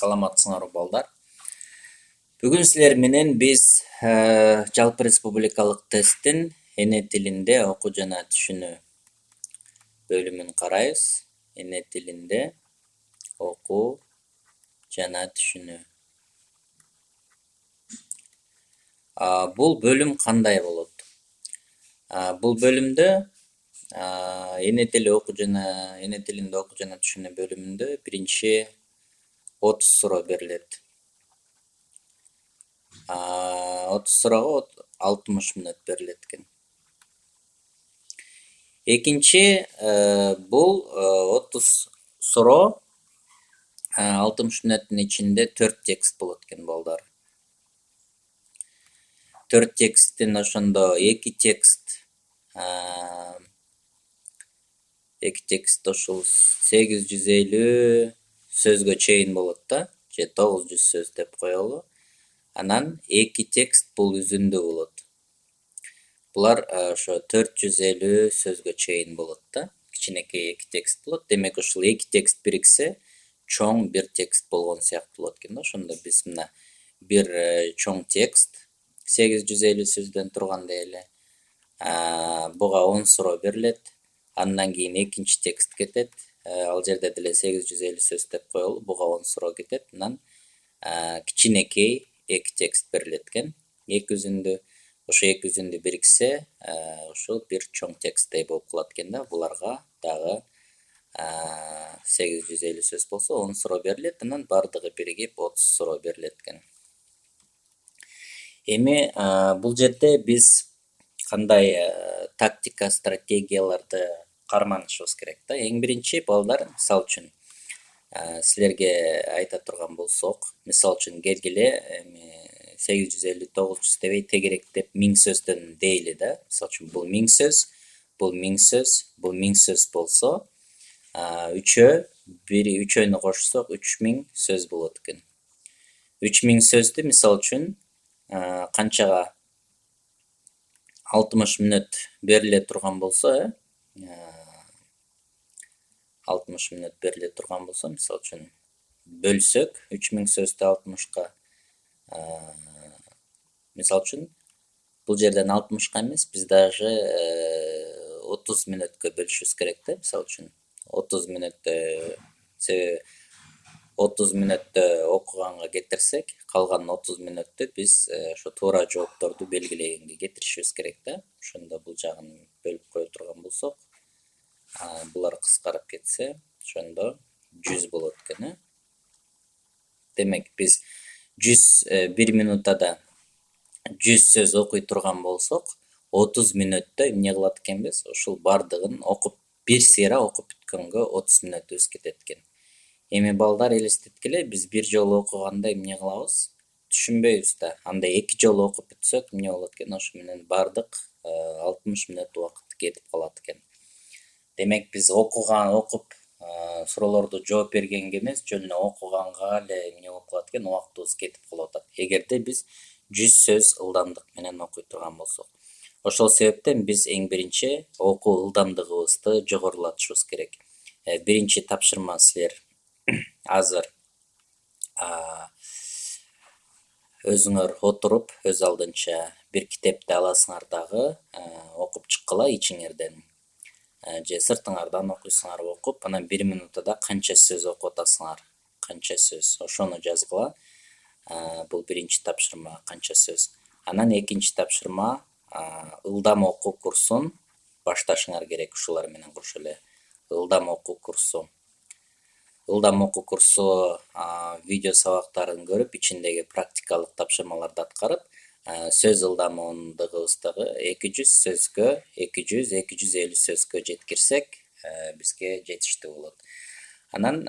Саламатсыңар балдар. Бүгүн силер менен биз жалпы республикалык тесттин эне тилинде окуу жана түшүнүү бөлүмүн карайбыз. Эне тилинде окуу жана түшүнүү. Бул бөлүм кандай болот? Бул бөлүмдө эне тилинде окуу жана түшүнүү бөлүмүндө биринчи 30 суроо берилет. 30 суроого 60 мүнөт берилет экен. Экинчи бул 30 суроо 60 мүнөттүн ичинде 4 текст болот экен балдар. 4 тексттин ошондо 2 текст ушул 850 сөзгө чейин болот да, же 900 сөз деп коелу. Анан 2 текст бул үзүндүү болот. Булар ошо 450 сөзгө чейин болот да. Кичинекей 2 текст болот. Демек ушул 2 текст бириксе, чоң бир текст болгон сыяктуу болот экен да. Ошондо биз мына бир чоң текст 850 сөздөн тургандай эле. Буга 10 суроо берилет. Андан кийин экинчи текст кетет. Ал жерде деле 850 сөз деп коелу. Буга 10 суроо кетет. Анан кичинекей 2 текст берилет экен. Эки үзүндүү, ошо эки үзүндүү бириксе, ошол бир чоң тексттей болуп калат экен да. Буларга дагы 850 сөз болсо 10 суроо берилет. Анан бардыгы биригип 30 суроо берилет экен. Эми бул жерде биз кандай тактика, стратегияларды карманышыбыз керек да. Эң биринчи балдар, мисалы үчүн силерге айта турган болсок, мисалы үчүн келгиле, эми 850, 900 дебей тегерек деп 1000 сөздөн дейли да. Мисалы үчүн бул 1000 сөз, бул 1000 сөз, бул 1000 сөз болсо, үчөөнү кошсок 3000 сөз болот экен. 3000 сөздү мисалы үчүн канчага 60 мүнөт бериле турган болсо, 60 мүнөт бериле турган болсо, мисалы үчүн бөлсөк 3000 сөздү 60ка, мисалы үчүн бул жерден 60ка эмес, биз даже 30 мүнөткө бөлүшүбүз керек да. Мисалы үчүн 30 мүнөттө окуганга кетирсек, калган 30 мүнөттү биз ошо туура жоопторду белгилегенге кетиришибиз керек да. Ошондо бул жагын бөлүп кое турган болсок, булар кыскарып кетсе, ошондо 100 болот экен. Демек биз 1 минутада 100 сөз окуй турган болсок, 30 мүнөттө эмне кылат экенбиз? Ушул бардыгын окуп, бир сыйра окуп бүткөнгө 30 мүнөтүбүз кетет экен. Эми балдар элестеткиле, биз бир жолу окуганда эмне кылабыз? Түшүнбөйбүз да. Анда 2 жолу окуп бүтсөк, эмне болот экен? Ошо менен бардык 60 мүнөт убакыт кетип калат экен. Демек биз окуп суроолорду жооп бергенге эмес, жөн эле окуганга эле эмне болуп калат экен? Убактыбыз кетип калып атат. Эгерде биз 100 сөз ылдамдык менен окуй турган болсок. Ошол себептен биз эң биринчи окуу ылдамдыгыбызды жогорулатышыбыз керек. Биринчи тапшырма силер азыр өзүңөр отуруп, өз алдынча бир китепти аласыңар дагы, окуп чыккыла ичиңерден. Же сыртыңардан окуйсуңар, окуп, анан 1 минутада канча сөз окуп атасыңар, канча сөз, ошону жазгыла. Бул биринчи тапшырма, канча сөз. Анан экинчи тапшырма, ылдам окуу курсун башташыңар керек ушулар менен кошо эле. Ылдам окуу курсу. Ылдам окуу курсу видео сабактарын көрүп, ичиндеги практикалык тапшырмаларды аткарып, сөз ылдамдыгыбызды 200 сөзгө, 200-250 сөзгө жеткирсек, бизге жетиштүү болот. Анан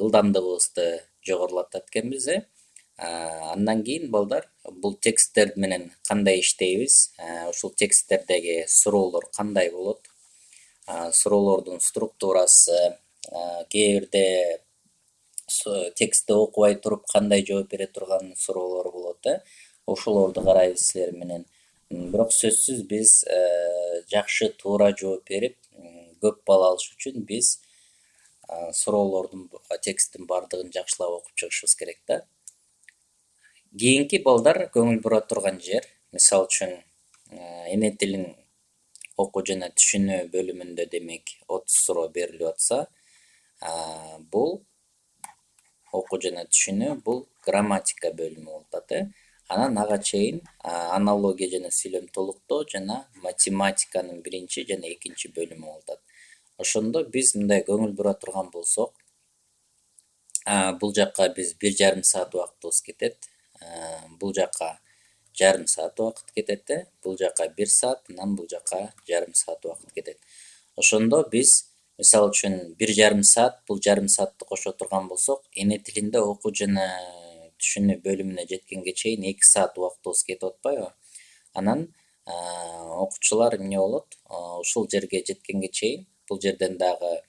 ылдамдыгыбызды жогорулатат экенбиз. Андан кийин балдар, бул тексттер менен кандай иштейбиз? Ушул тексттердеги суроолор кандай болот? Суроолордун структурасы, кээ бирде текстти окубай туруп кандай жооп бере турган суроолор болот, ошолорду карайбыз силер менен. Бирок сөзсүз биз жакшы туура жооп берип, көп балл алыш үчүн биз суроолордун тексттин баардыгын жакшылап окуп чыгышыбыз керек да. Кийинки балдар көңүл бура турган жер, мисалы үчүн эне тилин окуу жана түшүнүү бөлүмүндө демек 30 суроо берилип атса, бул окуу жана түшүнүү бул грамматика бөлүмү болуп атат. Анан ага чейин анология жана сүйлөм-толуктоо жана математиканын биринчи жана экинчи бөлүмү болуп атат. Ошондо биз мындай көңүл бура турган болсок, бул жакка биз 1,5 саат убактыбыз кетет, бул жакка жарым саат убакыт кетет, бул жакка 1 саат, анан бул жакка жарым саат убакыт кетет. Ошондо биз мисалы үчүн 1,5 саат, бул жарым саатты кошо турган болсок, эне тилинде окуу жана түшүнүү бөлүмүнө жеткенге чейин 2 саат убактыбыз кетип атпайбы? Анан окуучулар эмне болот? Ушул жерге жеткенге чейин бул жерден дагы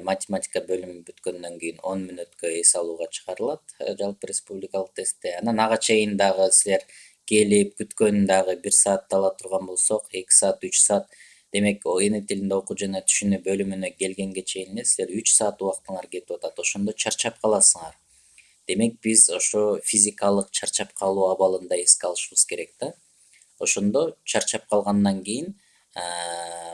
математика бөлүмү бүткөндөн кийин 10 мүнөткө эс алууга чыгарылат жалпы республикалык тестте. Анан ага чейин дагы силер келип күткөн дагы 1 саатты ала турган болсок, 2 саат, 3 саат, демек эне тилинде окуу жана түшүнүү бөлүмүнө келгенге чейин эле силер 3 саат убактыңар кетип атат. Ошондо чарчап каласыңар. Демек биз ошо физикалык чарчап калуу абалын да эске алышыбыз керек да. Ошондо чарчап калгандан кийин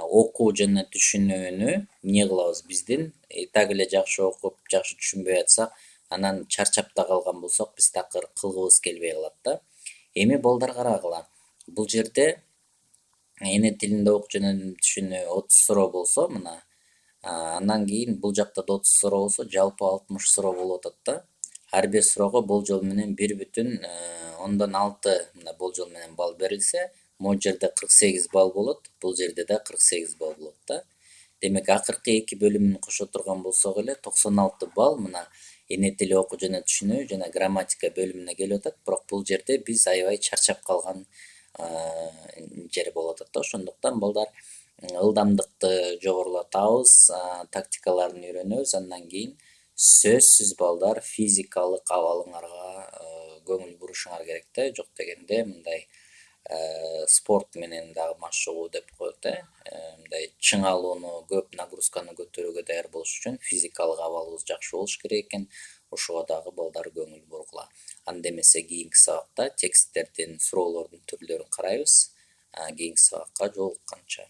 окуу жана түшүнүүнү эмне кылабыз? Биздин так эле жакшы окуп, жакшы түшүнбөй атсак, анан чарчап да калган болсок, биз такыр кылгыбыз келбей калат да. Эми балдар карагыла. Бул жерде эне тилинде окуу жана түшүнүү 30 суроо болсо, мына андан кийин бул жакта да 30 суроо болсо, жалпы 60 суроо болуп атат да. Ар бир суроого болжол менен 1,6 мына болжол менен балл берилсе, могу жерде 48 балл болот, бул жерде да 48 балл болот да. Демек акыркы эки бөлүмүн кошо турган болсок эле 96 балл мына эне тили окуу жана түшүнүү жана грамматика бөлүмүнө келип атат, бирок бул жерде биз аябай чарчап калган жер болуп атат да. Ошондуктан балдар ылдамдыкты жогорулатабыз, тактикаларын үйрөнөбүз, андан кийин сөзсүз балдар физикалык абалыңарга көңүл бурушуңар керек да, жок дегенде мындай спорт менен дагы машыгуу деп коет, мындай чыңалууну, көп нагрузканы көтөрүүгө даяр болуш үчүн физикалык абалыбыз жакшы болуш керек экен. Ошого дагы балдар көңүл бургула. Анда эмесе кийинки сабакта тексттердин, суроолордун түрлөрүн карайбыз. Кийинки сабакка жолукканча.